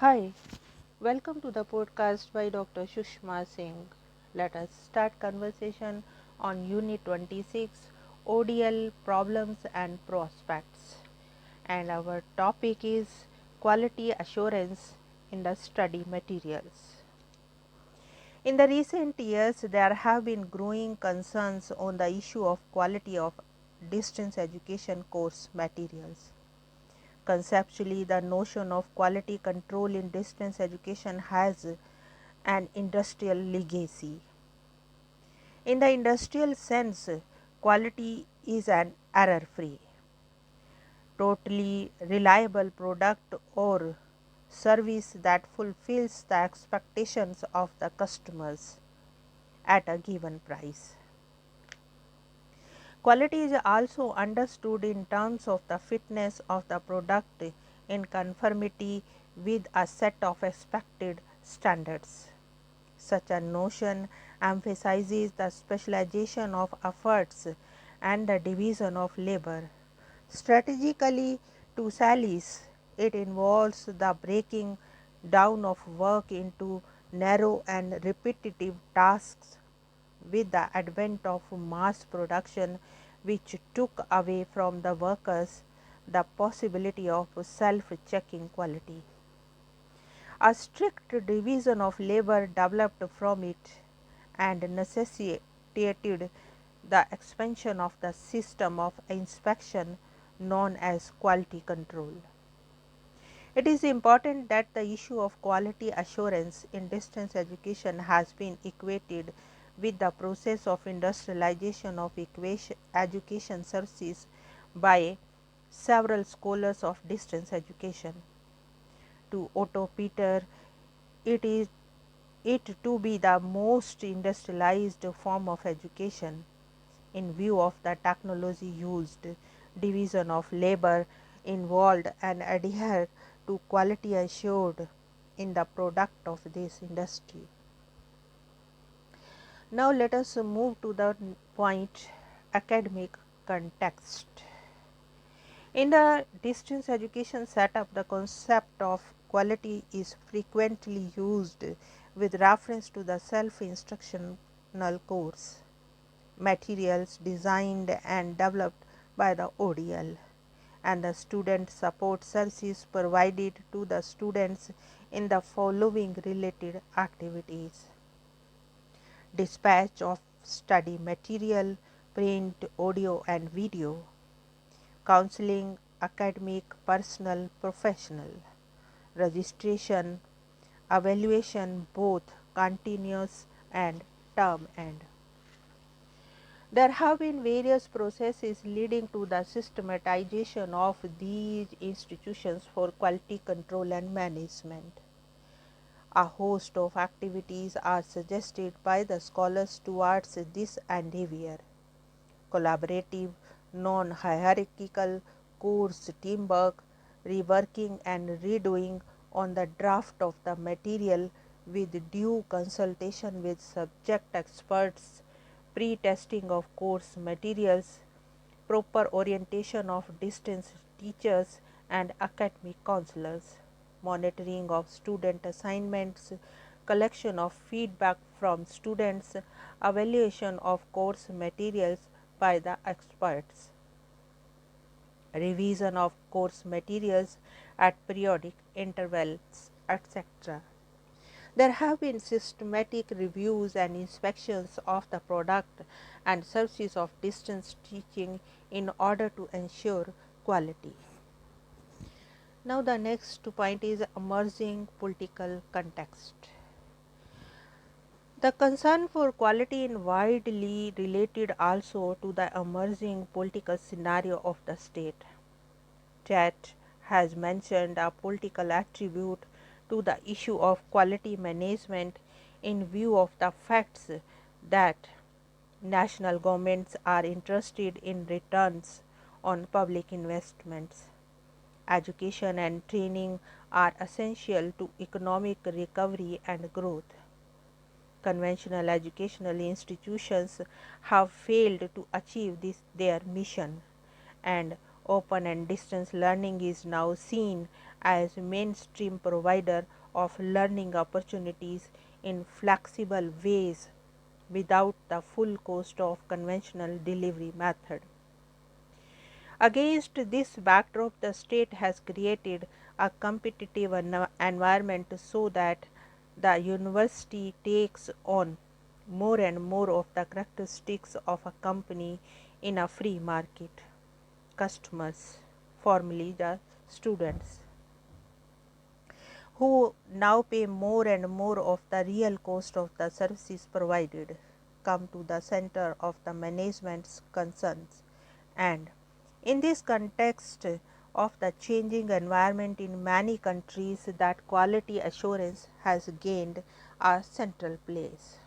Hi, welcome to the podcast by Dr. Sushma Singh. Let us start conversation on Unit 26 ODL Problems and Prospects. And our topic is quality assurance in the study materials. In the recent years, there have been growing concerns on the issue of quality of distance education course materials. Conceptually, the notion of quality control in distance education has an industrial legacy. In the industrial sense, quality is an error free, totally reliable product or service that fulfills the expectations of the customers at a given price. Quality is also understood in terms of the fitness of the product in conformity with a set of expected standards. Such a notion emphasizes the specialization of efforts and the division of labor. Strategically, to Sallis, it involves the breaking down of work into narrow and repetitive tasks. With the advent of mass production, which took away from the workers the possibility of self-checking quality. A strict division of labor developed from it and necessitated the expansion of the system of inspection known as quality control. It is important that the issue of quality assurance in distance education has been equated with the process of industrialization of education services by several scholars of distance education. To Otto Peter, it is it to be the most industrialized form of education in view of the technology used, division of labor involved and adhere to quality assured in the product of this industry. Now let us move to the point academic context. In the distance education setup, the concept of quality is frequently used with reference to the self-instructional course materials designed and developed by the ODL and the student support services provided to the students in the following related activities: dispatch of study material, print, audio and video, counseling, academic, personal, professional, registration, evaluation both continuous and term end. There have been various processes leading to the systematization of these institutions for quality control and management. A host of activities are suggested by the scholars towards this endeavor: collaborative, non-hierarchical course teamwork, reworking and redoing on the draft of the material with due consultation with subject experts, pre-testing of course materials, proper orientation of distance teachers and academic counselors, monitoring of student assignments, collection of feedback from students, evaluation of course materials by the experts, revision of course materials at periodic intervals, etc. There have been systematic reviews and inspections of the product and services of distance teaching in order to ensure quality. Now the next point is emerging political context. The concern for quality is widely related also to the emerging political scenario of the state. Chat has mentioned a political attribute to the issue of quality management in view of the facts that national governments are interested in returns on public investments. Education and training are essential to economic recovery and growth. Conventional educational institutions have failed to achieve their mission, and Open and distance learning is now seen as mainstream provider of learning opportunities in flexible ways without the full cost of conventional delivery method. Against this backdrop, the state has created a competitive environment so that the university takes on more and more of the characteristics of a company in a free market. Customers, formerly the students, who now pay more and more of the real cost of the services provided, come to the center of the management's concerns. And in this context of the changing environment in many countries, that quality assurance has gained a central place.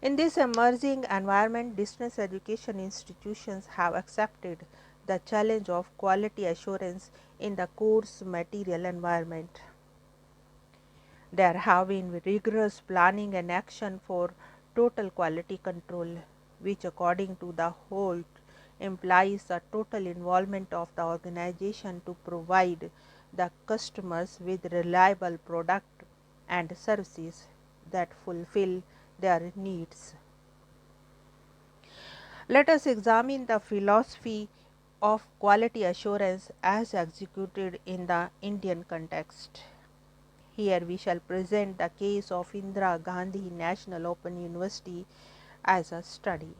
In this emerging environment, distance education institutions have accepted the challenge of quality assurance in the course material environment. There have been rigorous planning and action for total quality control, which according to the Holt implies a total involvement of the organization to provide the customers with reliable product and services that fulfill their needs. Let us examine the philosophy of quality assurance as executed in the Indian context. Here we shall present the case of Indira Gandhi National Open University as a study.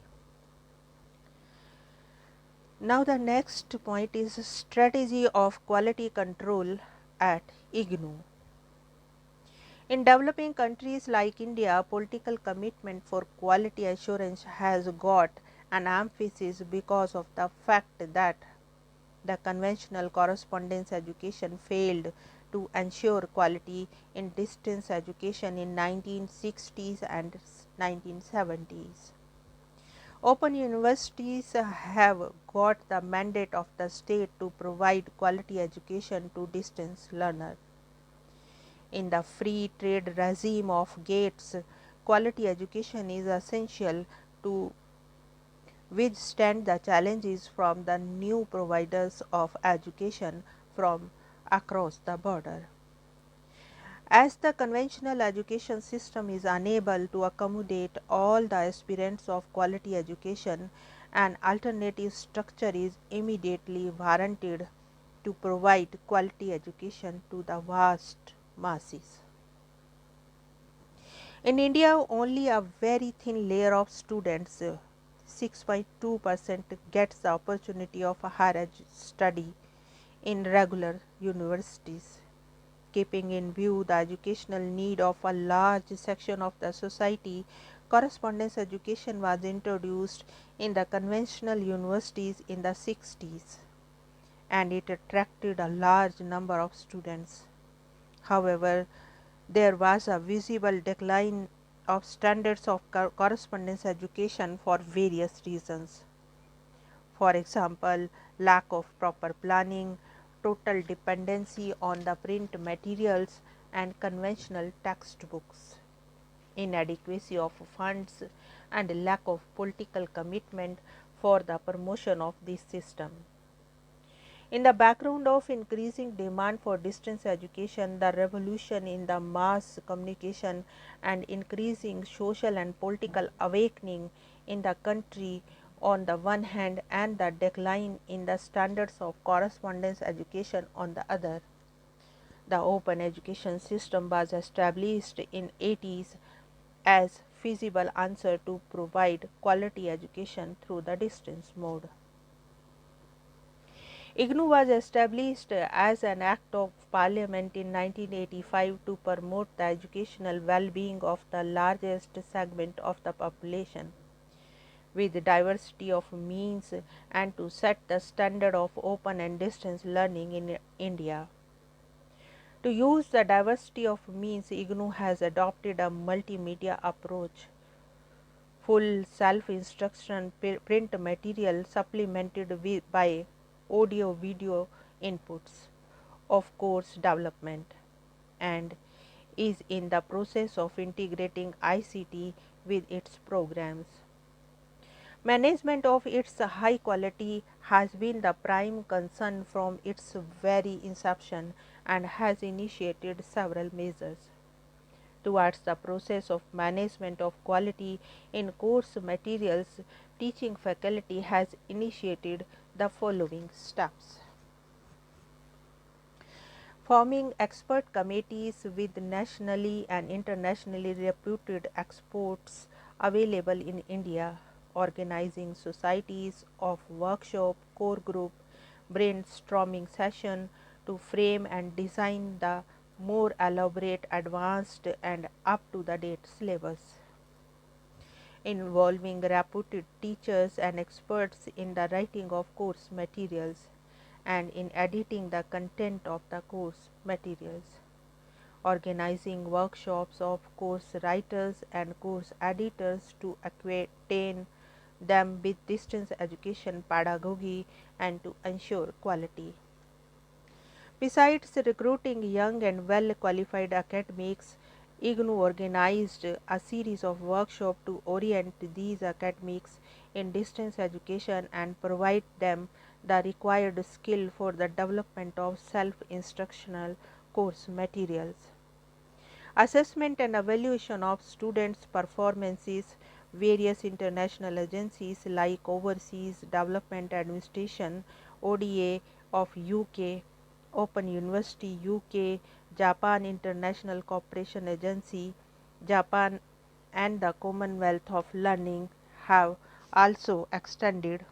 Now the next point is strategy of quality control at IGNOU. In developing countries like India, political commitment for quality assurance has got an emphasis because of the fact that the conventional correspondence education failed to ensure quality in distance education in 1960s and 1970s. Open universities have got the mandate of the state to provide quality education to distance learners. In the free trade regime of Gates, quality education is essential to withstand the challenges from the new providers of education from across the border. As the conventional education system is unable to accommodate all the aspirants of quality education, an alternative structure is immediately warranted to provide quality education to the vast masses. In India, only a very thin layer of students, 6.2%, gets the opportunity of a higher study in regular universities. Keeping in view the educational need of a large section of the society, correspondence education was introduced in the conventional universities in the 60s, and it attracted a large number of students. However, there was a visible decline of standards of correspondence education for various reasons. For example, lack of proper planning, total dependency on the print materials and conventional textbooks, inadequacy of funds, and lack of political commitment for the promotion of this system. In the background of increasing demand for distance education, the revolution in the mass communication and increasing social and political awakening in the country on the one hand, and the decline in the standards of correspondence education on the other. The open education system was established in 80s as feasible answer to provide quality education through the distance mode. IGNOU was established as an act of parliament in 1985 to promote the educational well-being of the largest segment of the population with diversity of means and to set the standard of open and distance learning in India. To use the diversity of means, IGNOU has adopted a multimedia approach. Full self-instruction print material supplemented by audio-video inputs of course development, and is in the process of integrating ICT with its programs. Management of its high quality has been the prime concern from its very inception and has initiated several measures towards the process of management of quality in course materials. Teaching faculty has initiated the following steps: forming expert committees with nationally and internationally reputed experts available in India, organizing societies of workshop, core group, brainstorming session to frame and design the more elaborate, advanced and up to the date syllabus, involving reputed teachers and experts in the writing of course materials and in editing the content of the course materials, organizing workshops of course writers and course editors to acquaint them with distance education pedagogy and to ensure quality. Besides recruiting young and well qualified academics, IGNOU organized a series of workshops to orient these academics in distance education and provide them the required skill for the development of self instructional course materials. Assessment and evaluation of students' performances. Various international agencies like Overseas Development Administration (ODA) of UK, Open University UK, Japan International Cooperation Agency, Japan and the Commonwealth of Learning have also extended